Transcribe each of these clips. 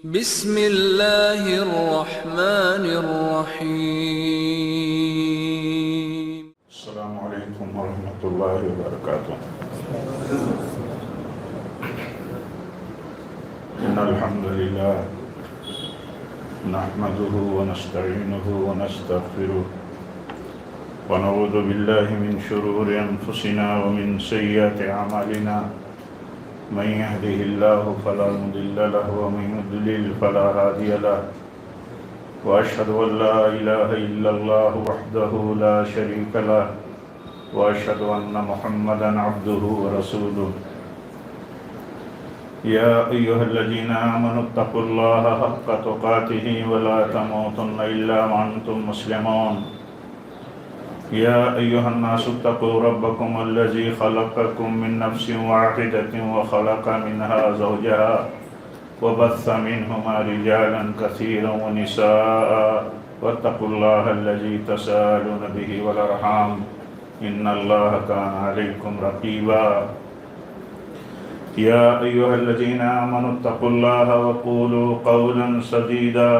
بسم اللہ الرحمن الرحیم۔ السلام علیکم ورحمۃ اللہ وبرکاتہ۔ ان الحمد للہ نحمده ونستعینه ونستغفره ونعوذ باللہ من شرور انفسنا ومن سیئات اعمالنا من يهده الله فلا مضل له ومن يضلل فلا هادي له وأشهد أن لا إله إلا الله وحده لا شريك له وأشهد أن محمدا عبده ورسوله يا أيها الذين آمنوا اتقوا الله حق تقاته ولا تموتن إلا وأنتم مسلمون يا أيها الناس اتقوا ربكم الذي خلقكم من نفس واحدة وخلق منها زوجها وبث منهما رجالا كثيرا ونساء واتقوا الله الذي تساءلون به والأرحام إن الله كان عليكم رقيبا يا أيها الذين آمنوا اتقوا الله وقولوا قولا سديدا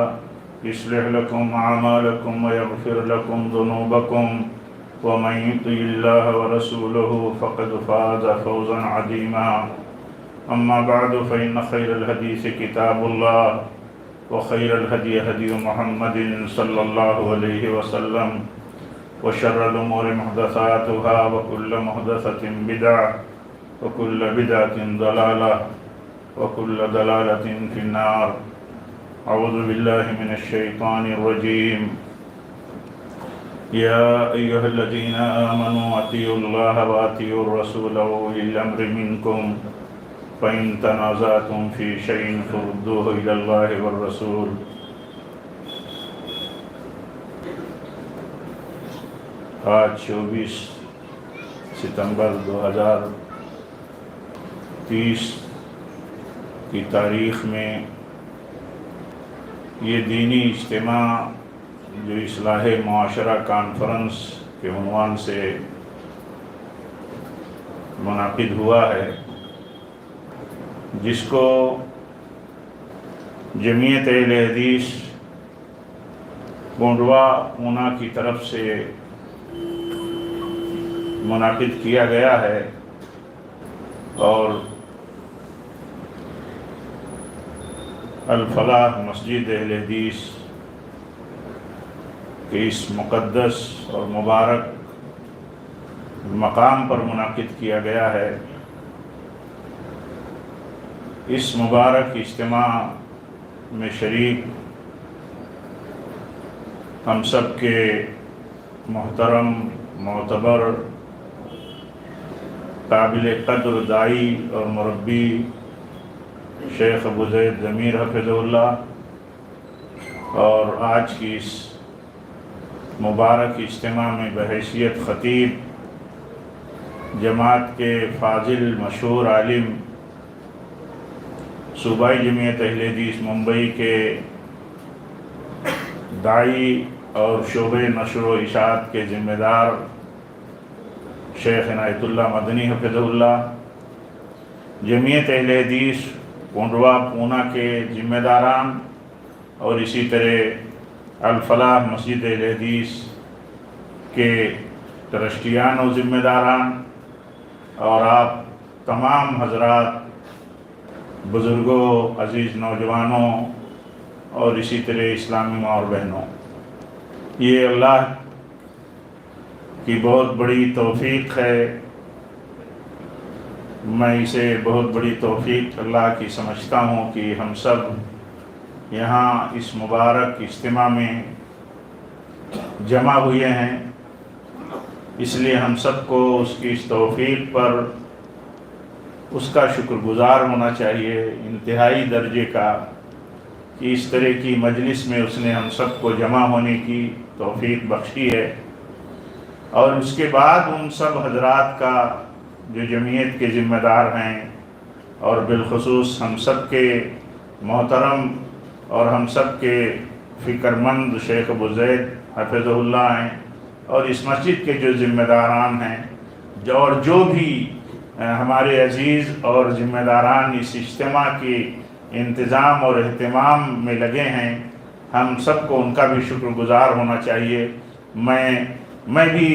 يصلح لكم أعمالكم ويغفر لكم ذنوبكم ومن يطع الله ورسوله فقد فاز فوزا عظيما أما بعد فإن خير الحديث كتاب الله وخير الهدي هدي محمد صلى الله عليه وسلم وشر الأمور محدثاتها وكل محدثة بدعة وكل بدعة ضلالة وكل ضلالة في النار أعوذ بالله من الشيطان الرجيم يا أيها الذين آمنوا أطيعوا الله وأطيعوا الرسول وأولي الأمر منكم فإن تنازعتم في شيء فردوه إلى الله والرسول آج 24 ستمبر 2030 کی تاریخ میں یہ دینی اجتماع جو اصلاح معاشرہ کانفرنس کے عنوان سے منعقد ہوا ہے، جس کو جمعیت اہل حدیث گونڈوا اونا کی طرف سے منعقد کیا گیا ہے، اور الفلاح مسجد اہل حدیث کہ اس مقدس اور مبارک مقام پر منعقد کیا گیا ہے۔ اس مبارک اجتماع میں شریک ہم سب کے محترم معتبر قابل قدر داعی اور مربی شیخ ابو زید ضمیر حفظہ اللہ، اور آج کی اس مبارک اجتماع میں بحیثیت خطیب جماعت کے فاضل مشہور عالم صوبائی جمعیت اہل حدیث ممبئی کے داعی اور شعبۂ نشر و اشاعت کے ذمہ دار شیخ عنایت اللہ مدنی حفظہ اللہ، جمعیت اہل حدیث گونڈوا پونا کے ذمہ داران، اور اسی طرح الفلاح مسجد اہل حدیث کے ٹرسٹیان و ذمہ داران، اور آپ تمام حضرات بزرگوں، عزیز نوجوانوں، اور اسی طرح اسلامی ماں اور بہنوں، یہ اللہ کی بہت بڑی توفیق ہے۔ میں اسے بہت بڑی توفیق اللہ کی سمجھتا ہوں کہ ہم سب یہاں اس مبارک اجتماع میں جمع ہوئے ہیں، اس لیے ہم سب کو اس کی اس توفیق پر اس کا شکر گزار ہونا چاہیے انتہائی درجے کا، کہ اس طرح کی مجلس میں اس نے ہم سب کو جمع ہونے کی توفیق بخشی ہے۔ اور اس کے بعد ان سب حضرات کا جو جمعیت کے ذمہ دار ہیں، اور بالخصوص ہم سب کے محترم اور ہم سب کے فکر مند شیخ ابو زید حفظہ اللہ ہیں، اور اس مسجد کے جو ذمہ داران ہیں، اور جو بھی ہمارے عزیز اور ذمہ داران اس اجتماع کی انتظام اور اہتمام میں لگے ہیں، ہم سب کو ان کا بھی شکر گزار ہونا چاہیے۔ میں بھی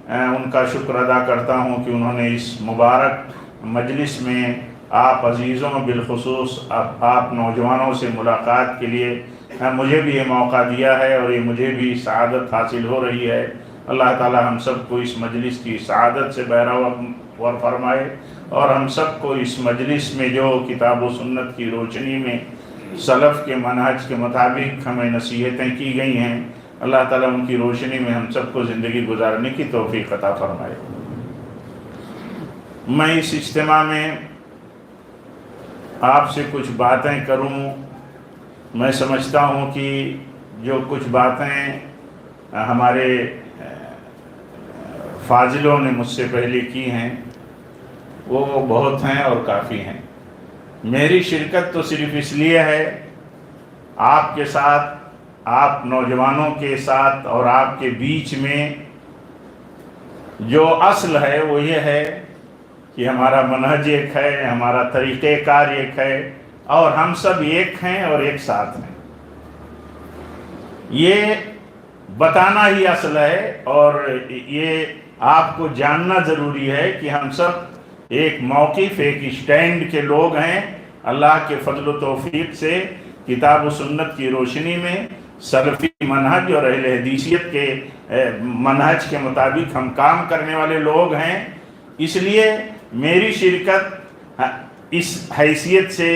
ان کا شکر ادا کرتا ہوں کہ انہوں نے اس مبارک مجلس میں آپ عزیزوں بالخصوص آپ نوجوانوں سے ملاقات کے لیے مجھے بھی یہ موقع دیا ہے، اور یہ مجھے بھی سعادت حاصل ہو رہی ہے۔ اللہ تعالی ہم سب کو اس مجلس کی سعادت سے بہرور فرمائے، اور ہم سب کو اس مجلس میں جو کتاب و سنت کی روشنی میں سلف کے منہج کے مطابق ہمیں نصیحتیں کی گئی ہیں، اللہ تعالیٰ ان کی روشنی میں ہم سب کو زندگی گزارنے کی توفیق عطا فرمائے۔ میں اس اجتماع میں آپ سے کچھ باتیں کروں۔ میں سمجھتا ہوں کہ جو کچھ باتیں ہمارے فاضلوں نے مجھ سے پہلے کی ہیں وہ بہت ہیں اور کافی ہیں۔ میری شرکت تو صرف اس لیے ہے آپ کے ساتھ، آپ نوجوانوں کے ساتھ اور آپ کے بیچ میں جو اصل ہے وہ یہ ہے کہ ہمارا منہج ایک ہے، ہمارا طریقہ کار ایک ہے، اور ہم سب ایک ہیں اور ایک ساتھ ہیں۔ یہ بتانا ہی اصل ہے، اور یہ آپ کو جاننا ضروری ہے کہ ہم سب ایک موقف، ایک اسٹینڈ کے لوگ ہیں۔ اللہ کے فضل و توفیق سے کتاب و سنت کی روشنی میں سلفی منہج اور اہل حدیثیت کے منہج کے مطابق ہم کام کرنے والے لوگ ہیں۔ اس لیے میری شرکت اس حیثیت سے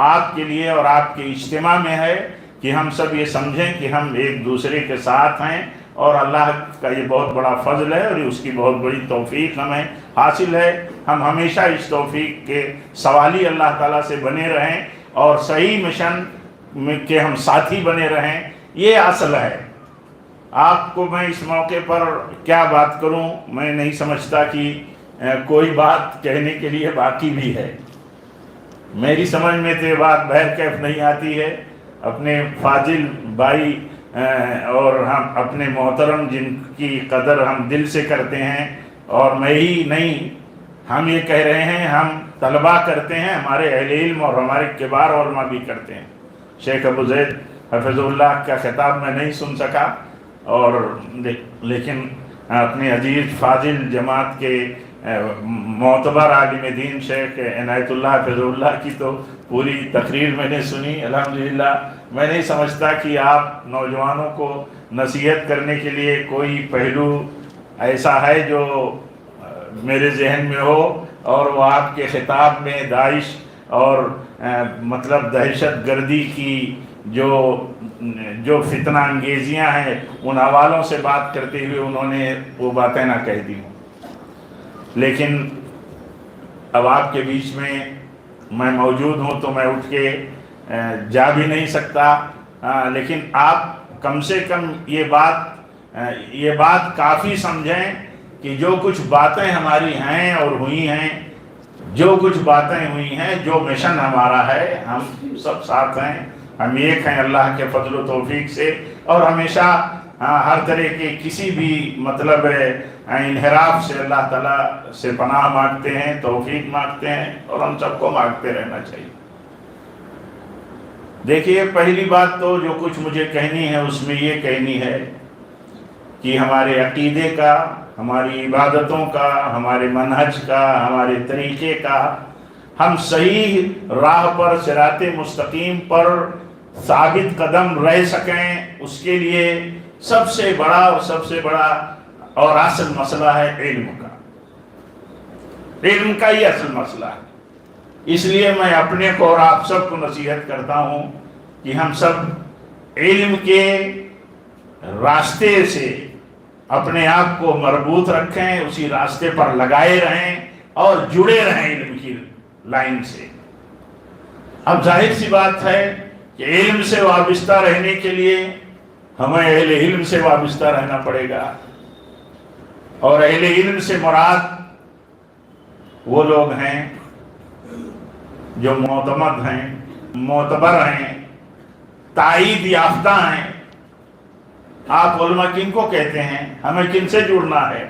آپ کے لیے اور آپ کے اجتماع میں ہے کہ ہم سب یہ سمجھیں کہ ہم ایک دوسرے کے ساتھ ہیں، اور اللہ کا یہ بہت بڑا فضل ہے اور اس کی بہت بڑی توفیق ہمیں حاصل ہے۔ ہم ہمیشہ اس توفیق کے سوالی اللہ تعالیٰ سے بنے رہیں، اور صحیح مشن کے ہم ساتھی بنے رہیں، یہ اصل ہے۔ آپ کو میں اس موقع پر کیا بات کروں، میں نہیں سمجھتا کہ کوئی بات کہنے کے لیے باقی بھی ہے۔ میری سمجھ میں تو یہ بات بہرکیف نہیں آتی ہے۔ اپنے فاضل بھائی اور ہم اپنے محترم جن کی قدر ہم دل سے کرتے ہیں، اور میں ہی نہیں، ہم یہ کہہ رہے ہیں، ہم طلباء کرتے ہیں، ہمارے اہل علم اور ہمارے کبار علماء بھی کرتے ہیں۔ شیخ ابو زید حفظ اللہ کا خطاب میں نہیں سن سکا، اور لیکن اپنے عزیز فاضل جماعت کے معتبر عالم دین شیخ عنایت اللہ حفظ اللہ کی تو پوری تقریر میں نے سنی۔ الحمدللہ میں نہیں سمجھتا کہ آپ نوجوانوں کو نصیحت کرنے کے لیے کوئی پہلو ایسا ہے جو میرے ذہن میں ہو، اور وہ آپ کے خطاب میں داعش اور مطلب دہشت گردی کی جو فتنہ انگیزیاں ہیں ان حوالوں سے بات کرتے ہوئے انہوں نے وہ باتیں نہ کہہ دی ہوں۔ لیکن اب آپ کے بیچ میں موجود ہوں تو میں اٹھ کے جا بھی نہیں سکتا، لیکن آپ کم سے کم یہ بات کافی سمجھیں کہ جو کچھ باتیں ہماری ہیں اور ہوئی ہیں، جو کچھ باتیں ہوئی ہیں، جو مشن ہمارا ہے، ہم سب ساتھ ہیں، ہم ایک ہیں اللہ کے فضل و توفیق سے، اور ہمیشہ ہر طرح کے کسی بھی مطلب انحراف سے اللہ تعالیٰ سے پناہ مانگتے ہیں، توفیق مانگتے ہیں، اور ہم سب کو مانگتے رہنا چاہیے۔ دیکھیے، پہلی بات تو جو کچھ مجھے کہنی ہے اس میں یہ کہنی ہے کہ ہمارے عقیدے کا، ہماری عبادتوں کا، ہمارے منہج کا، ہمارے طریقے کا ہم صحیح راہ پر، صراط مستقیم پر ثابت قدم رہ سکیں، اس کے لیے سب سے بڑا اور اصل مسئلہ ہے علم کا۔ علم کا ہی اصل مسئلہ ہے۔ اس لیے میں اپنے کو اور آپ سب کو نصیحت کرتا ہوں کہ ہم سب علم کے راستے سے اپنے آپ کو مربوط رکھیں، اسی راستے پر لگائے رہیں اور جڑے رہیں علم کی لائن سے۔ اب ظاہر سی بات ہے کہ علم سے وابستہ رہنے کے لیے ہمیں اہل علم سے وابستہ رہنا پڑے گا، اور اہل علم سے مراد وہ لوگ ہیں جو معتمد ہیں، معتبر ہیں، تائید یافتہ ہیں۔ آپ علماء کن کو کہتے ہیں؟ ہمیں کن سے جڑنا ہے؟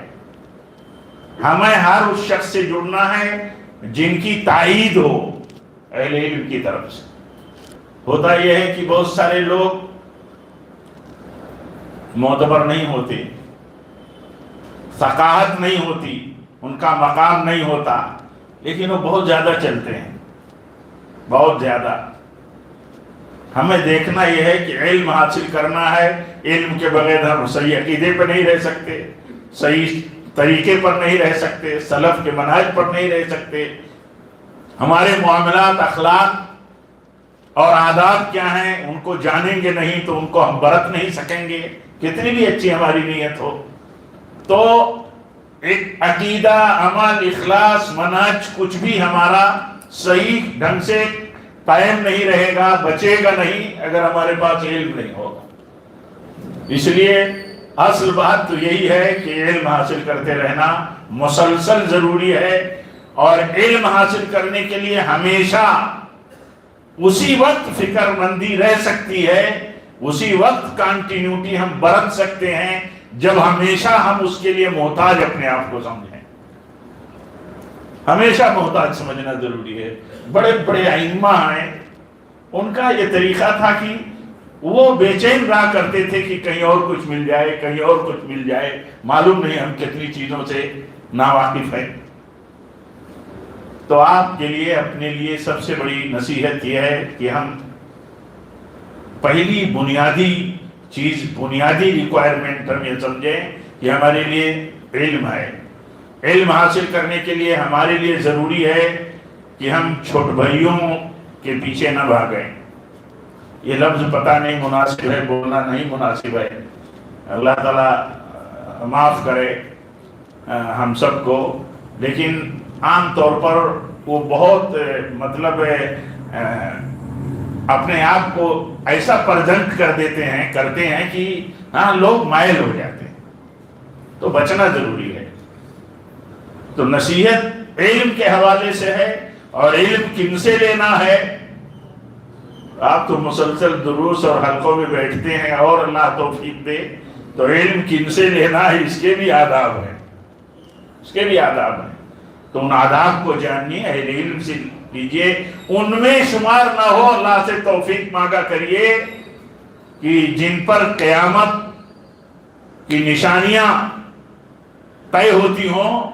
ہمیں ہر اس شخص سے جڑنا ہے جن کی تائید ہو اہل علم کی طرف سے۔ ہوتا یہ ہے کہ بہت سارے لوگ معتبر نہیں ہوتے، ثقافت نہیں ہوتی، ان کا مقام نہیں ہوتا، لیکن وہ بہت زیادہ چلتے ہیں، بہت زیادہ۔ ہمیں دیکھنا یہ ہے کہ علم حاصل کرنا ہے، علم کے بغیر ہم صحیح عقیدے پر نہیں رہ سکتے، صحیح طریقے پر نہیں رہ سکتے، سلف کے منہج پر نہیں رہ سکتے۔ ہمارے معاملات، اخلاق اور آداب کیا ہیں ان کو جانیں گے نہیں تو ان کو ہم برت نہیں سکیں گے، کتنی بھی اچھی ہماری نیت ہو۔ تو ایک عقیدہ، عمل، اخلاص، منہج کچھ بھی ہمارا صحیح ڈھنگ سے قائم نہیں رہے گا، بچے گا نہیں اگر ہمارے پاس علم نہیں ہوگا۔ اس لیے اصل بات تو یہی ہے کہ علم حاصل کرتے رہنا مسلسل ضروری ہے، اور علم حاصل کرنے کے لیے ہمیشہ اسی وقت فکر مندی رہ سکتی ہے، اسی وقت کنٹینیوٹی ہم برت سکتے ہیں جب ہمیشہ ہم اس کے لیے محتاج اپنے آپ کو سمجھیں۔ ہمیشہ محتاج سمجھنا ضروری ہے۔ بڑے بڑے ائمہ ہیں، ان کا یہ طریقہ تھا کہ وہ بے چین رہا کرتے تھے کہ کہیں اور کچھ مل جائے، کہیں اور کچھ مل جائے، معلوم نہیں ہم کتنی چیزوں سے ناواقف ہیں۔ تو آپ کے لیے، اپنے لیے سب سے بڑی نصیحت یہ ہے کہ ہم پہلی بنیادی چیز، بنیادی ریکوائرمنٹ ہم یہ سمجھیں کہ ہمارے لیے علم ہے۔ علم حاصل کرنے کے لیے ہمارے لیے ضروری ہے کہ ہم چھوٹ بھائیوں کے پیچھے نہ بھاگیں۔ یہ لفظ پتہ نہیں مناسب ہے، بولنا نہیں مناسب ہے، اللہ تعالیٰ معاف کرے ہم سب کو، لیکن عام طور پر وہ بہت مطلب اپنے آپ کو ایسا پرزنٹ کر دیتے ہیں، کرتے ہیں کہ ہاں لوگ مائل ہو جاتے ہیں، تو بچنا ضروری ہے۔ تو نصیحت علم کے حوالے سے ہے، اور علم کن سے لینا ہے؟ آپ تو مسلسل دروس اور حلقوں میں بیٹھتے ہیں، اور اللہ توفیق دے تو علم کن سے لینا ہے اس کے بھی آداب ہیں، اس کے بھی آداب ہیں۔ تو ان آداب کو جانیے، اہل علم سے لیجیے، ان میں شمار نہ ہو، اللہ سے توفیق مانگا کریے کہ جن پر قیامت کی نشانیاں طے ہوتی ہوں،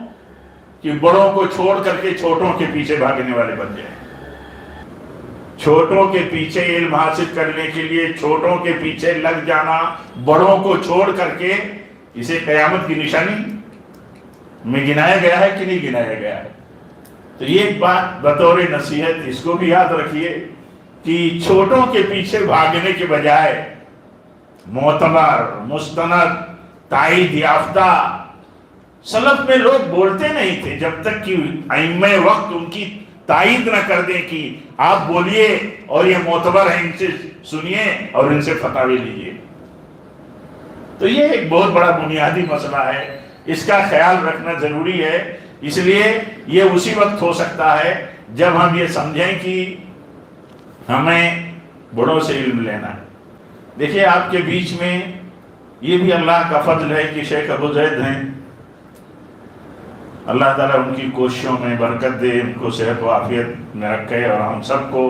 کہ بڑوں کو چھوڑ کر کے چھوٹوں کے پیچھے بھاگنے والے بن جائیں۔ چھوٹوں کے پیچھے علم حاصل کرنے کے لیے چھوٹوں کے پیچھے لگ جانا، بڑوں کو چھوڑ کر کے، اسے قیامت کی نشانی میں گنایا گیا ہے کہ نہیں گنایا گیا ہے؟ تو یہ ایک بات بطور نصیحت اس کو بھی یاد رکھیے کہ چھوٹوں کے پیچھے بھاگنے کے بجائے معتبر، مستند، تائید یافتہ، سلف میں لوگ بولتے نہیں تھے جب تک کہ ائمہ وقت ان کی تائید نہ کر دیں کہ آپ بولیے اور یہ معتبر ہیں، ان سے سنیے اور ان سے فتاوی لیجیے۔ تو یہ ایک بہت بڑا بنیادی مسئلہ ہے، اس کا خیال رکھنا ضروری ہے۔ اس لیے یہ اسی وقت ہو سکتا ہے جب ہم یہ سمجھیں کہ ہمیں بڑوں سے علم لینا ہے۔ دیکھیے آپ کے بیچ میں یہ بھی اللہ کا فضل ہے کہ شیخ ابو زید ہیں، اللہ تعالیٰ ان کی کوششوں میں برکت دے، ان کو صحت و عافیت میں رکھے، اور ہم سب کو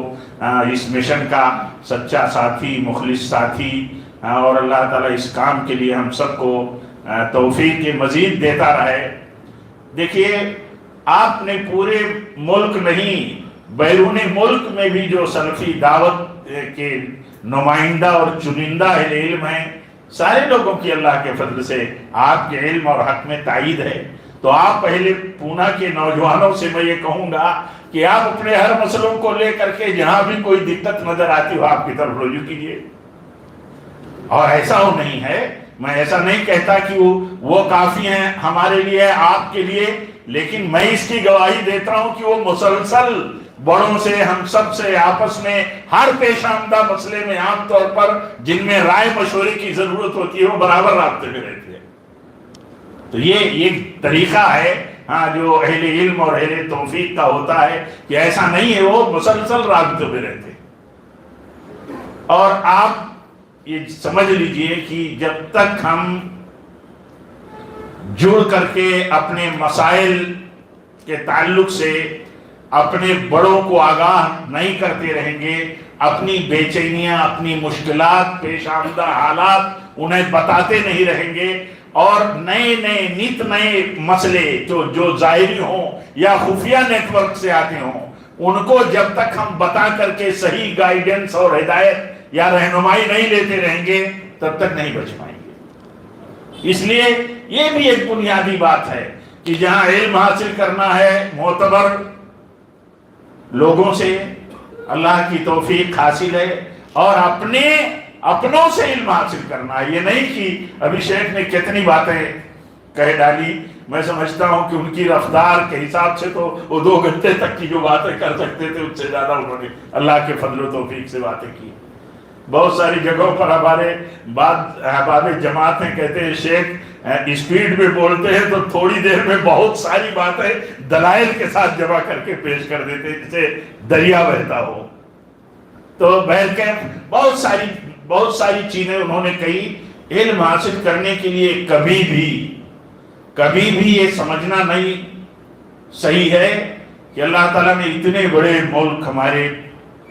اس مشن کا سچا ساتھی، مخلص ساتھی، اور اللہ تعالیٰ اس کام کے لیے ہم سب کو توفیق مزید دیتا رہے۔ دیکھیے آپ نے پورے ملک نہیں، بیرون ملک میں بھی جو سلفی دعوت کے نمائندہ اور چنندہ اہل علم ہیں، سارے لوگوں کی اللہ کے فضل سے آپ کے علم اور حق میں تائید ہے۔ تو آپ پہلے پونا کے نوجوانوں سے میں یہ کہوں گا کہ آپ اپنے ہر مسئلوں کو لے کر کے جہاں بھی کوئی دقت نظر آتی ہو آپ کی طرف رجوع کیجیے، اور ایسا وہ نہیں ہے، میں ایسا نہیں کہتا کہ وہ کافی ہیں ہمارے لیے، آپ کے لیے، لیکن میں اس کی گواہی دیتا ہوں کہ وہ مسلسل بڑوں سے، ہم سب سے آپس میں ہر پیش آمدہ مسئلے میں عام طور پر جن میں رائے مشورے کی ضرورت ہوتی ہے وہ برابر رابطے میں رہتے ہیں۔ تو یہ ایک طریقہ ہے جو اہل علم اور اہل توفیق کا ہوتا ہے کہ ایسا نہیں ہے، وہ مسلسل رابطے میں رہتے ہیں۔ اور آپ یہ سمجھ لیجئے کہ جب تک ہم جڑ کر کے اپنے مسائل کے تعلق سے اپنے بڑوں کو آگاہ نہیں کرتے رہیں گے، اپنی بے چینیاں، اپنی مشکلات، پیش آمدہ حالات انہیں بتاتے نہیں رہیں گے، اور نئے نت نئے مسئلے جو ظاہری ہوں یا خفیہ نیٹ ورک سے آتے ہوں، ان کو جب تک ہم بتا کر کے صحیح گائیڈنس اور ہدایت یا رہنمائی نہیں لیتے رہیں گے تب تک نہیں بچ پائیں گے۔ اس لیے یہ بھی ایک بنیادی بات ہے کہ جہاں علم حاصل کرنا ہے معتبر لوگوں سے، اللہ کی توفیق حاصل ہے، اور اپنوں سے علم حاصل کرنا ہے۔ یہ نہیں کہ ابھی شیخ نے کتنی باتیں کہہ ڈالی، میں سمجھتا ہوں کہ ان کی رفتار کے حساب سے تو وہ 2 گھنٹے تک کی جو باتیں کر سکتے تھے اس سے زیادہ انہوں نے اللہ کے فضل و توفیق سے باتیں کی۔ بہت ساری جگہوں پر ہمارے احباب جماعتیں کہتے ہیں شیخ اسپیڈ میں بولتے ہیں تو تھوڑی دیر میں بہت ساری باتیں دلائل کے ساتھ جمع کر کے پیش کر دیتے ہیں جسے دریا بہتا ہو۔ تو بہرکیف بہت ساری چیزیں انہوں نے کہی۔ علم حاصل کرنے کے لیے کبھی بھی یہ سمجھنا نہیں صحیح ہے کہ اللہ تعالیٰ نے اتنے بڑے ملک ہمارے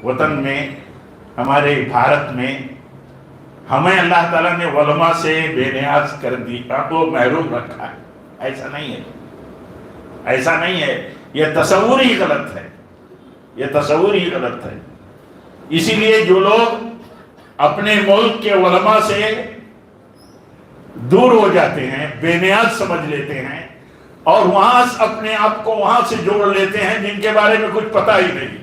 وطن میں، ہمارے بھارت میں، ہمیں اللہ تعالیٰ نے علماء سے بے نیاز کر دی، کو محروم رکھا ہے۔ ایسا نہیں ہے، یہ تصور ہی غلط ہے۔ اسی لیے جو لوگ اپنے ملک کے علماء سے دور ہو جاتے ہیں، بے نیاز سمجھ لیتے ہیں، اور وہاں اپنے آپ کو وہاں سے جوڑ لیتے ہیں جن کے بارے میں کچھ پتہ ہی نہیں۔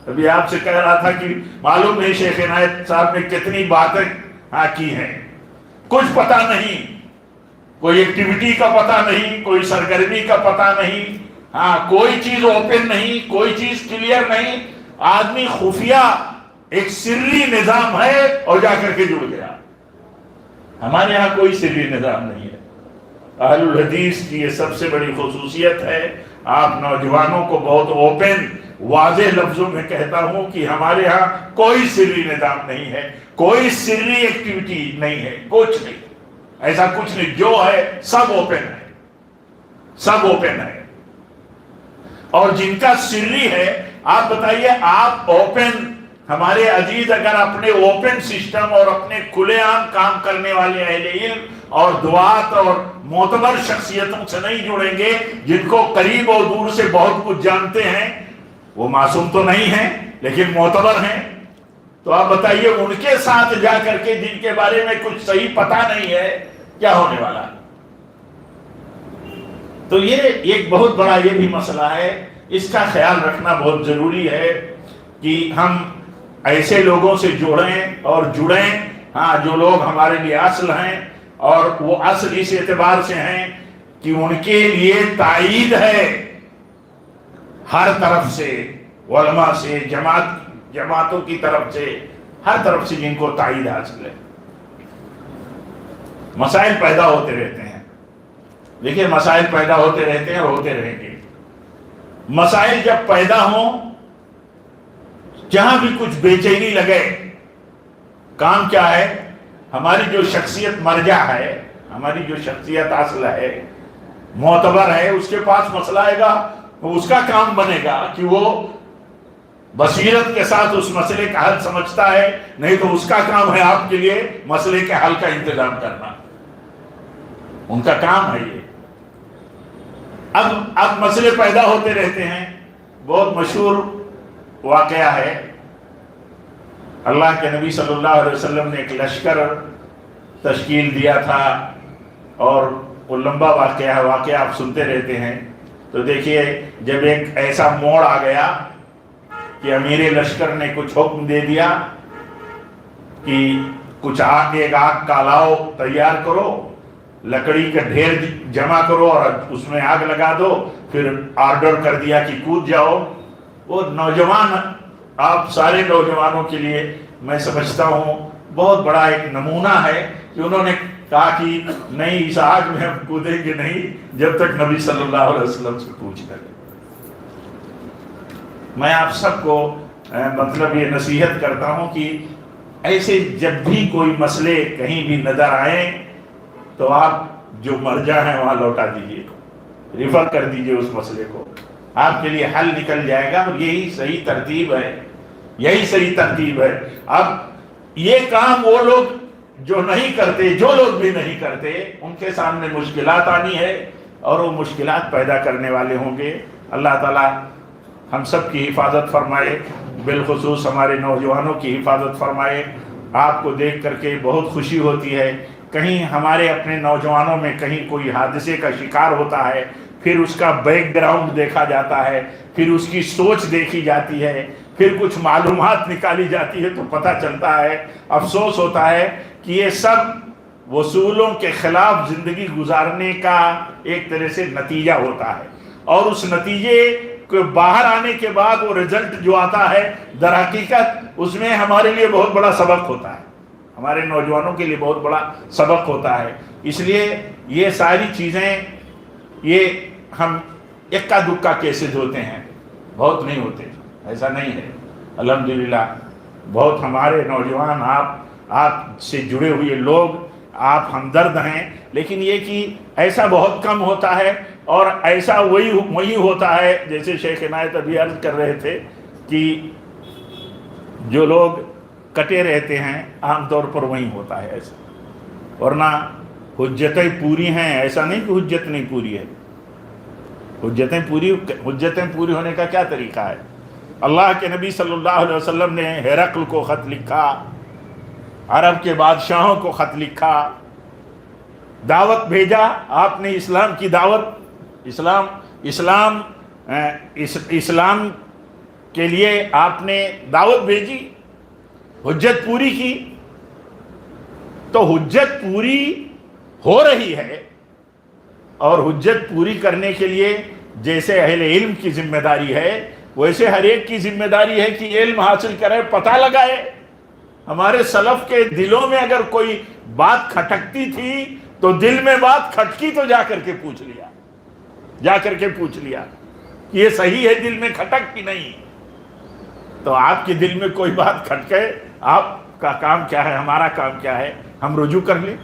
ابھی آپ سے کہہ رہا تھا کہ معلوم نہیں شیخ عنایت صاحب نے کتنی باتیں کی ہیں، کچھ پتہ نہیں، کوئی ایکٹیویٹی کا پتہ نہیں، کوئی سرگرمی کا پتہ نہیں، کوئی چیز اوپن نہیں، کوئی چیز کلیئر نہیں، آدمی خفیہ ایک سری نظام ہے اور جا کر کے جڑ گیا۔ ہمارے ہاں کوئی سری نظام نہیں ہے۔ اہل الحدیث کی یہ سب سے بڑی خصوصیت ہے۔ آپ نوجوانوں کو بہت اوپن واضح لفظوں میں کہتا ہوں کہ ہمارے ہاں کوئی سری نظام نہیں ہے، کوئی سری ایکٹیویٹی نہیں ہے، کچھ نہیں، ایسا کچھ نہیں، جو ہے سب اوپن ہے۔ اور جن کا سری ہے، آپ بتائیے، آپ اوپن، ہمارے عزیز اگر اپنے اوپن سسٹم اور اپنے کھلے عام کام کرنے والے اہل علم اور دعات اور معتبر شخصیتوں سے نہیں جڑیں گے، جن کو قریب اور دور سے بہت کچھ جانتے ہیں، وہ معصوم تو نہیں ہیں لیکن معتبر ہیں، تو آپ بتائیے ان کے ساتھ جا کر کے جن کے بارے میں کچھ صحیح پتہ نہیں ہے، کیا ہونے والا ہے؟ تو یہ ایک بہت بڑا یہ بھی مسئلہ ہے، اس کا خیال رکھنا بہت ضروری ہے کہ ہم ایسے لوگوں سے جڑیں جو لوگ ہمارے لیے اصل ہیں، اور وہ اصل اس اعتبار سے ہیں کہ ان کے لیے تائید ہے ہر طرف سے، علماء سے، جماعتوں کی طرف سے، ہر طرف سے جن کو تائید حاصل ہے۔ مسائل پیدا ہوتے رہتے ہیں، دیکھیے مسائل پیدا ہوتے رہتے ہیں اور ہوتے رہیں گے۔ مسائل جب پیدا ہوں، جہاں بھی کچھ بے چینی لگے، کام کیا ہے؟ ہماری جو شخصیت مرجع ہے، ہماری جو شخصیت اصل ہے، معتبر ہے، اس کے پاس مسئلہ آئے گا، اس کا کام بنے گا کہ وہ بصیرت کے ساتھ اس مسئلے کا حل سمجھتا ہے، نہیں تو اس کا کام ہے آپ کے لیے مسئلے کے حل کا انتظام کرنا، ان کا کام ہے یہ۔ اب مسئلے پیدا ہوتے رہتے ہیں۔ بہت مشہور واقعہ ہے، اللہ کے نبی صلی اللہ علیہ وسلم نے ایک لشکر تشکیل دیا تھا، اور وہ لمبا واقعہ آپ سنتے رہتے ہیں۔ تو دیکھیے، جب ایک ایسا موڑ آ گیا کہ امیر لشکر نے کچھ حکم دے دیا کہ کچھ ایک آگ کا الاؤ تیار کرو، لکڑی کا ڈھیر جمع کرو اور اس میں آگ لگا دو، پھر آرڈر کر دیا کہ کود جاؤ۔ وہ نوجوان، آپ سارے نوجوانوں کے لیے میں سمجھتا ہوں بہت بڑا ایک نمونہ ہے کہ انہوں نے کہا کہ نہیں، اس آگ میں ہم کودیں گے نہیں جب تک نبی صلی اللہ علیہ وسلم سے پوچھ کر۔ میں آپ سب کو مطلب یہ نصیحت کرتا ہوں کہ ایسے جب بھی کوئی مسئلے کہیں بھی نظر آئیں تو آپ جو مرجع ہیں وہاں لوٹا دیجئے، ریفر کر دیجئے اس مسئلے کو، آپ کے لیے حل نکل جائے گا۔ اور یہی صحیح ترتیب ہے یہی صحیح ترتیب ہے۔ اب یہ کام وہ لوگ جو نہیں کرتے، جو لوگ بھی نہیں کرتے، ان کے سامنے مشکلات آنی ہے اور وہ مشکلات پیدا کرنے والے ہوں گے۔ اللہ تعالیٰ ہم سب کی حفاظت فرمائے، بالخصوص ہمارے نوجوانوں کی حفاظت فرمائے۔ آپ کو دیکھ کر کے بہت خوشی ہوتی ہے، کہیں ہمارے اپنے نوجوانوں میں کہیں کوئی حادثے کا شکار ہوتا ہے، پھر اس کا بیک گراؤنڈ دیکھا جاتا ہے، پھر اس کی سوچ دیکھی جاتی ہے، پھر کچھ معلومات نکالی جاتی ہے تو پتہ چلتا ہے، افسوس ہوتا ہے کہ یہ سب وصولوں کے خلاف زندگی گزارنے کا ایک طرح سے نتیجہ ہوتا ہے، اور اس نتیجے کو باہر آنے کے بعد وہ رزلٹ جو آتا ہے در حقیقت اس میں ہمارے لیے بہت بڑا سبق ہوتا ہے، ہمارے نوجوانوں کے لیے بہت بڑا سبق ہوتا ہے۔ اس لیے یہ ساری چیزیں یہ ہم اکا دکا کیسز ہوتے ہیں، بہت نہیں ہوتے، ایسا نہیں ہے۔ الحمدللہ بہت ہمارے نوجوان آپ سے جڑے ہوئے لوگ، آپ ہمدرد ہیں، لیکن یہ کہ ایسا بہت کم ہوتا ہے، اور ایسا وہی ہوتا ہے جیسے شیخ عنایت ابھی عرض کر رہے تھے کہ جو لوگ کٹے رہتے ہیں عام طور پر وہی ہوتا ہے ایسا، ورنہ حجتیں پوری ہیں، ایسا نہیں کہ حجت نہیں پوری ہے۔ حجتیں پوری ہونے کا کیا طریقہ ہے؟ اللہ کے نبی صلی اللہ علیہ وسلم نے ہرقل کو خط لکھا، عرب کے بادشاہوں کو خط لکھا، دعوت بھیجا، آپ نے اسلام کی دعوت، اسلام کے لیے آپ نے دعوت بھیجی، حجت پوری کی۔ تو حجت پوری ہو رہی ہے، اور حجت پوری کرنے کے لیے جیسے اہل علم کی ذمہ داری ہے، ویسے ہر ایک کی ذمہ داری ہے کہ علم حاصل کرے، پتہ لگائے۔ ہمارے سلف کے دلوں میں اگر کوئی بات کھٹکتی تھی تو دل میں بات کھٹکی تو جا کر کے پوچھ لیا کہ یہ صحیح ہے، دل میں کھٹک کی نہیں۔ تو آپ کے دل میں کوئی بات کھٹکے، آپ کا کام کیا ہے، ہمارا کام کیا ہے، ہم رجوع کر لیں۔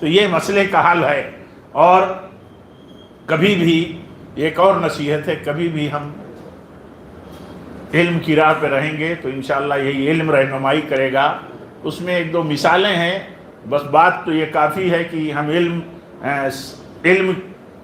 تو یہ مسئلے کا حل ہے۔ اور کبھی بھی ایک اور نصیحت ہے، کبھی بھی ہم علم کی راہ پہ رہیں گے تو انشاءاللہ یہی علم رہنمائی کرے گا۔ اس میں ایک دو مثالیں ہیں، بس بات تو یہ کافی ہے کہ ہم علم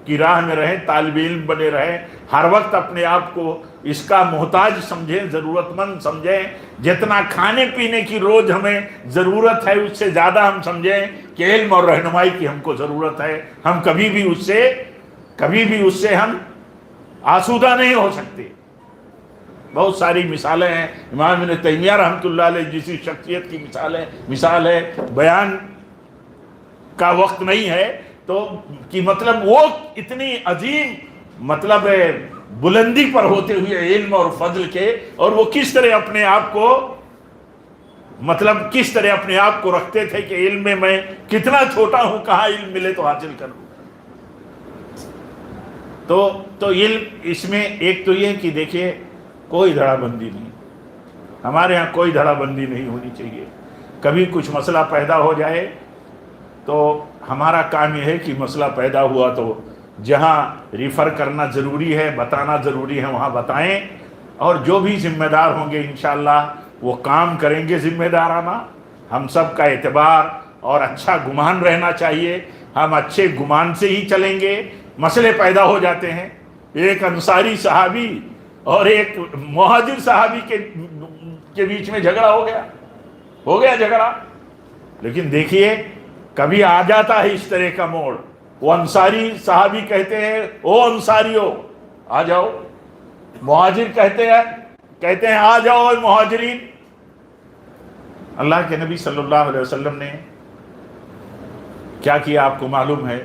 کی راہ میں رہیں، طالب علم بنے رہیں، ہر وقت اپنے آپ کو اس کا محتاج سمجھیں، ضرورت مند سمجھیں۔ جتنا کھانے پینے کی روز ہمیں ضرورت ہے اس سے زیادہ ہم سمجھیں کہ علم اور رہنمائی کی ہم کو ضرورت ہے۔ ہم کبھی بھی اس سے ہم آسودہ نہیں ہو سکتے۔ بہت ساری مثالیں ہیں، امام ابن تیمیہ رحمۃ اللہ علیہ جیسی شخصیت کی مثال ہے، بیان کا وقت نہیں ہے تو کہ مطلب وہ اتنی عظیم مطلب بلندی پر ہوتے ہوئے علم اور فضل کے، اور وہ کس طرح اپنے آپ کو رکھتے تھے کہ علم میں کتنا چھوٹا ہوں، کہاں علم ملے تو حاصل کروں۔ تو علم اس میں ایک تو یہ کہ دیکھیے کوئی دھڑا بندی نہیں، ہمارے ہاں کوئی دھڑا بندی نہیں ہونی چاہیے۔ کبھی کچھ مسئلہ پیدا ہو جائے تو ہمارا کام یہ ہے کہ مسئلہ پیدا ہوا تو جہاں ریفر کرنا ضروری ہے، بتانا ضروری ہے، وہاں بتائیں، اور جو بھی ذمہ دار ہوں گے انشاءاللہ وہ کام کریں گے ذمہ دارانہ۔ ہم سب کا اعتبار اور اچھا گمان رہنا چاہیے، ہم اچھے گمان سے ہی چلیں گے۔ مسئلے پیدا ہو جاتے ہیں، ایک انصاری صحابی اور ایک مہاجر صحابی کے بیچ میں جھگڑا ہو گیا جھگڑا، لیکن دیکھیے کبھی آ جاتا ہے اس طرح کا موڑ، وہ انصاری صحابی کہتے ہیں او انصاریو آ جاؤ، مہاجر کہتے ہیں آ جاؤ اے مہاجرین۔ اللہ کے نبی صلی اللہ علیہ وسلم نے کیا کیا آپ کو معلوم ہے؟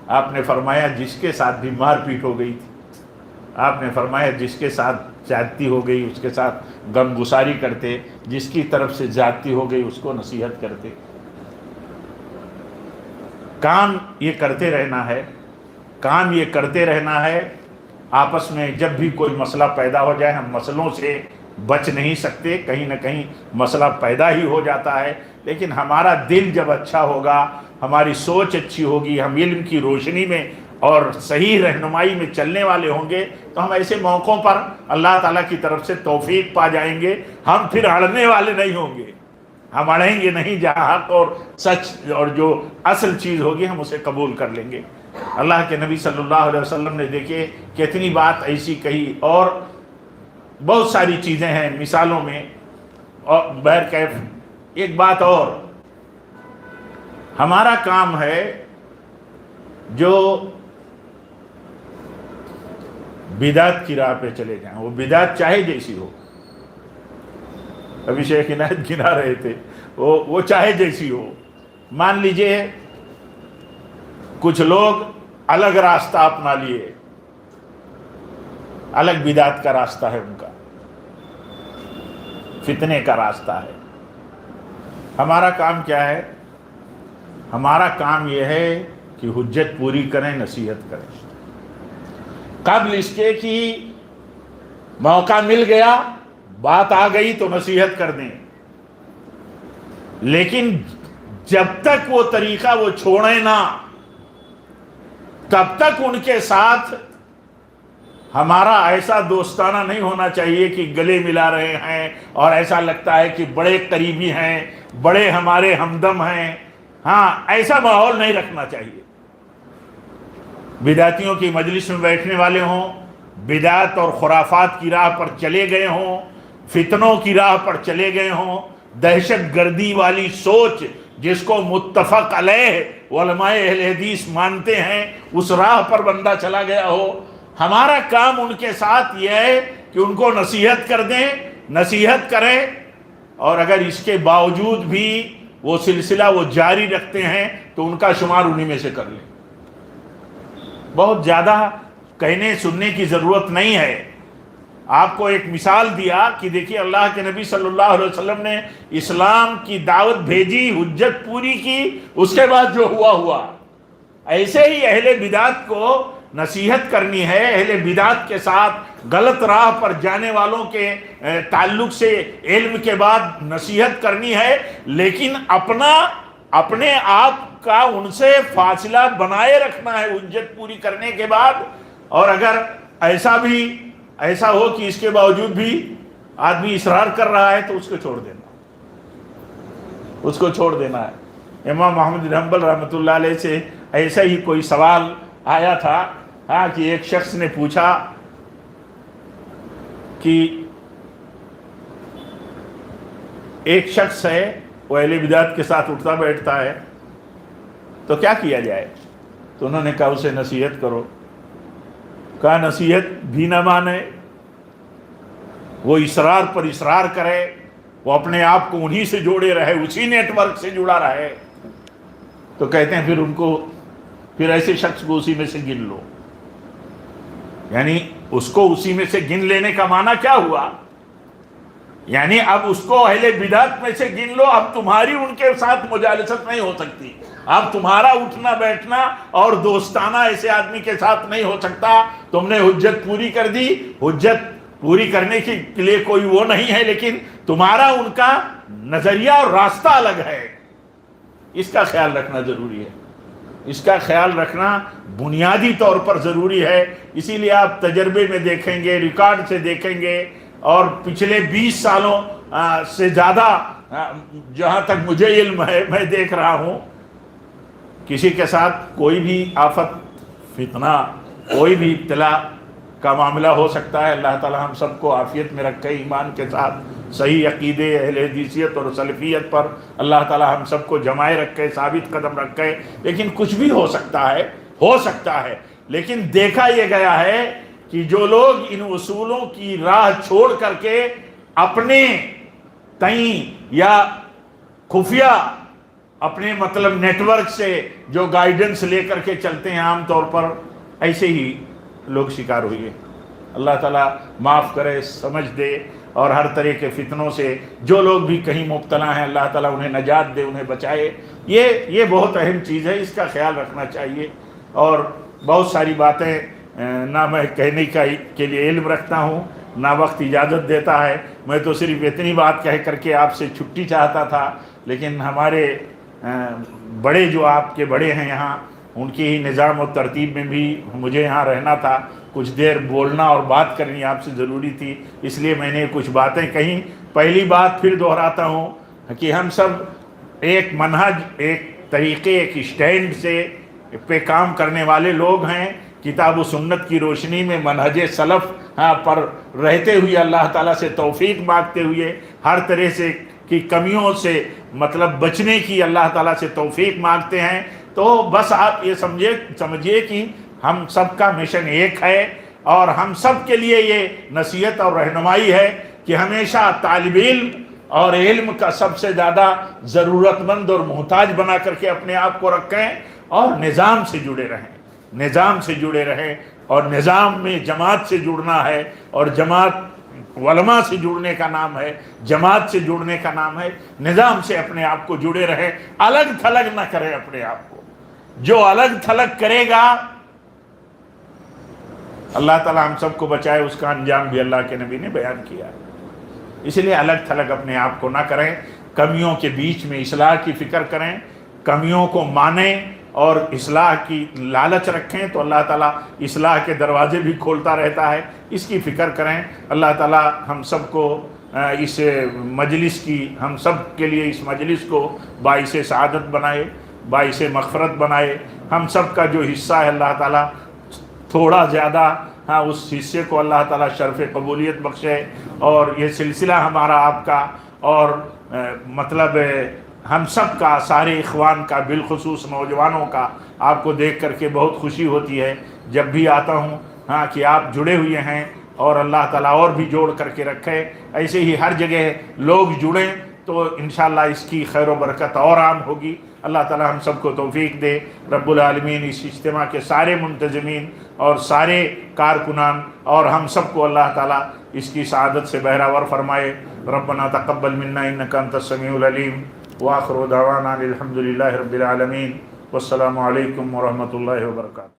آپ نے فرمایا جس کے ساتھ بھی مار پیٹ ہو گئی تھی، آپ نے فرمایا جس کے ساتھ زیادتی ہو گئی اس کے ساتھ غم گساری کرتے، جس کی طرف سے زیادتی ہو گئی اس کو نصیحت کرتے۔ کام یہ کرتے رہنا ہے۔ آپس میں جب بھی کوئی مسئلہ پیدا ہو جائے، ہم مسئلوں سے بچ نہیں سکتے، کہیں نہ کہیں مسئلہ پیدا ہی ہو جاتا ہے، لیکن ہمارا دل جب اچھا ہوگا، ہماری سوچ اچھی ہوگی، ہم علم کی روشنی میں اور صحیح رہنمائی میں چلنے والے ہوں گے تو ہم ایسے موقعوں پر اللہ تعالیٰ کی طرف سے توفیق پا جائیں گے. ہم پھر اڑنے والے نہیں ہوں گے, ہم اڑیں گے نہیں, جہاں حق اور سچ اور جو اصل چیز ہوگی ہم اسے قبول کر لیں گے. اللہ کے نبی صلی اللہ علیہ وسلم نے دیکھے کتنی بات ایسی کہی, اور بہت ساری چیزیں ہیں مثالوں میں. اور بہرکیف ایک بات اور, ہمارا کام ہے جو بدعت کی راہ پہ چلے جائیں, وہ بدعت چاہے جیسی ہو, ابھی شیخ عنایت گنا رہے تھے, وہ چاہے جیسی ہو. مان لیجئے کچھ لوگ الگ راستہ اپنا لیے, الگ بدعت کا راستہ ہے ان کا, فتنے کا راستہ ہے. ہمارا کام کیا ہے؟ ہمارا کام یہ ہے کہ حجت پوری کریں, نصیحت کریں. قبل اس کے کہ موقع مل گیا, بات آ گئی تو نصیحت کر دیں, لیکن جب تک وہ طریقہ وہ چھوڑیں نہ, تب تک ان کے ساتھ ہمارا ایسا دوستانہ نہیں ہونا چاہیے کہ گلے ملا رہے ہیں اور ایسا لگتا ہے کہ بڑے قریبی ہیں, بڑے ہمارے ہمدم ہیں. ہاں, ایسا ماحول نہیں رکھنا چاہیے. بدعتیوں کی مجلس میں بیٹھنے والے ہوں, بدعت اور خرافات کی راہ پر چلے گئے ہوں, فتنوں کی راہ پر چلے گئے ہوں, دہشت گردی والی سوچ جس کو متفق علیہ علماء اہل حدیث مانتے ہیں, اس راہ پر بندہ چلا گیا ہو, ہمارا کام ان کے ساتھ یہ ہے کہ ان کو نصیحت کر دیں, نصیحت کریں, اور اگر اس کے باوجود بھی وہ سلسلہ وہ جاری رکھتے ہیں تو ان کا شمار انہی میں سے کر لیں. بہت زیادہ کہنے سننے کی ضرورت نہیں ہے. آپ کو ایک مثال دیا کہ دیکھیے اللہ کے نبی صلی اللہ علیہ وسلم نے اسلام کی دعوت بھیجی, حجت پوری کی, اس کے بعد جو ہوا. ایسے ہی اہل بدعت کو نصیحت کرنی ہے, اہل بدعت کے ساتھ غلط راہ پر جانے والوں کے تعلق سے علم کے بعد نصیحت کرنی ہے, لیکن اپنے آپ کا ان سے فاصلہ بنائے رکھنا ہے حجت پوری کرنے کے بعد. اور اگر ایسا ہو کہ اس کے باوجود بھی آدمی اصرار کر رہا ہے تو اس کو چھوڑ دینا ہے. امام محمد بن حنبل رحمۃ اللہ علیہ سے ایسا ہی کوئی سوال آیا تھا, ہاں, کہ ایک شخص نے پوچھا کہ ایک شخص ہے وہ اہل بدعت کے ساتھ اٹھتا بیٹھتا ہے تو کیا کیا جائے؟ تو انہوں نے کہا اسے نصیحت کرو. کہا نصیحت بھی نہ مانے, وہ اصرار پر اصرار کرے, وہ اپنے آپ کو انہی سے جوڑے رہے, اسی نیٹ ورک سے جڑا رہے, تو کہتے ہیں پھر ایسے شخص کو اسی میں سے گن لو. یعنی اس کو اسی میں سے گن لینے کا معنی کیا ہوا؟ یعنی اب اس کو اہل بدعت میں سے گن لو, اب تمہاری ان کے ساتھ مجالست نہیں ہو سکتی, اب تمہارا اٹھنا بیٹھنا اور دوستانہ ایسے آدمی کے ساتھ نہیں ہو سکتا. تم نے حجت پوری کر دی, حجت پوری کرنے کے لیے کوئی وہ نہیں ہے, لیکن تمہارا ان کا نظریہ اور راستہ الگ ہے. اس کا خیال رکھنا ضروری ہے, اس کا خیال رکھنا بنیادی طور پر ضروری ہے. اسی لیے آپ تجربے میں دیکھیں گے, ریکارڈ سے دیکھیں گے, اور پچھلے 20 سالوں سے زیادہ جہاں تک مجھے علم ہے میں دیکھ رہا ہوں, کسی کے ساتھ کوئی بھی آفت, فتنہ, کوئی بھی ابتلا کا معاملہ ہو سکتا ہے. اللہ تعالی ہم سب کو عافیت میں رکھے, ایمان کے ساتھ صحیح عقیدے, اہل حدیثیت اور سلفیت پر اللہ تعالی ہم سب کو جمائے رکھے, ثابت قدم رکھے. لیکن کچھ بھی ہو سکتا ہے. لیکن دیکھا یہ گیا ہے کہ جو لوگ ان اصولوں کی راہ چھوڑ کر کے اپنے تئیں یا خفیہ اپنے نیٹ ورک سے جو گائیڈنس لے کر کے چلتے ہیں, عام طور پر ایسے ہی لوگ شکار ہوئے. اللہ تعالیٰ معاف کرے, سمجھ دے, اور ہر طرح کے فتنوں سے جو لوگ بھی کہیں مبتلا ہیں اللہ تعالیٰ انہیں نجات دے, انہیں بچائے. یہ بہت اہم چیز ہے, اس کا خیال رکھنا چاہیے. اور بہت ساری باتیں نہ میں کہنے کے لیے علم رکھتا ہوں, نہ وقت اجازت دیتا ہے. میں تو صرف اتنی بات کہہ کر کے آپ سے چھٹی چاہتا تھا, لیکن ہمارے بڑے جو آپ کے بڑے ہیں یہاں, ان کی ہی نظام و ترتیب میں بھی مجھے یہاں رہنا تھا، کچھ دیر بولنا اور بات کرنی آپ سے ضروری تھی، اس لیے میں نے کچھ باتیں کہیں۔ پہلی بات پھر دہراتا ہوں کہ ہم سب ایک منہج، ایک طریقے، ایک اسٹینڈ سے پہ کام کرنے والے لوگ ہیں، کتاب و سنت کی روشنی میں منہج سلف پر رہتے ہوئے اللہ تعالیٰ سے توفیق مانگتے ہوئے ہر طرح سے کی کمیوں سے مطلب بچنے کی اللہ تعالیٰ سے توفیق مانگتے ہیں۔ تو بس آپ یہ سمجھیے کہ ہم سب کا مشن ایک ہے، اور ہم سب کے لیے یہ نصیحت اور رہنمائی ہے کہ ہمیشہ طالب علم اور علم کا سب سے زیادہ ضرورت مند اور محتاج بنا کر کے اپنے آپ کو رکھیں، اور نظام سے جڑے رہیں، نظام سے جڑے رہیں، اور نظام میں جماعت سے جڑنا ہے، اور جماعت علماء سے جڑنے کا نام ہے، جماعت سے جڑنے کا نام ہے۔ نظام سے اپنے آپ کو جڑے رہیں، الگ تھلگ نہ کریں اپنے آپ کو۔ جو الگ تھلگ کرے گا، اللہ تعالیٰ ہم سب کو بچائے، اس کا انجام بھی اللہ کے نبی نے بیان کیا ہے۔ اس لیے الگ تھلگ اپنے آپ کو نہ کریں، کمیوں کے بیچ میں اصلاح کی فکر کریں، کمیوں کو مانیں اور اصلاح کی لالچ رکھیں، تو اللہ تعالیٰ اصلاح کے دروازے بھی کھولتا رہتا ہے۔ اس کی فکر کریں۔ اللہ تعالیٰ ہم سب کو اس مجلس کی، ہم سب کے لیے اس مجلس کو باعث سعادت بنائے، باعث مغفرت بنائے۔ ہم سب کا جو حصہ ہے اللہ تعالیٰ تھوڑا زیادہ اس حصے کو اللہ تعالیٰ شرف قبولیت بخشے، اور یہ سلسلہ ہمارا آپ کا، اور مطلب ہم سب کا، سارے اخوان کا، بالخصوص نوجوانوں کا، آپ کو دیکھ کر کے بہت خوشی ہوتی ہے جب بھی آتا ہوں کہ آپ جڑے ہوئے ہیں، اور اللہ تعالیٰ اور بھی جوڑ کر کے رکھے۔ ایسے ہی ہر جگہ لوگ جڑیں تو انشاءاللہ اس کی خیر و برکت اور عام ہوگی۔ اللہ تعالیٰ ہم سب کو توفیق دے۔ رب العالمین اس اجتماع کے سارے منتظمین اور سارے کارکنان اور ہم سب کو اللہ تعالیٰ اس کی سعادت سے بہرہ ور فرمائے۔ ربنا تقبل منا انک انت السمیع العلیم، وآخر دعوانا الحمد للہ رب العالمین، والسلام علیکم ورحمۃ اللہ وبرکاتہ۔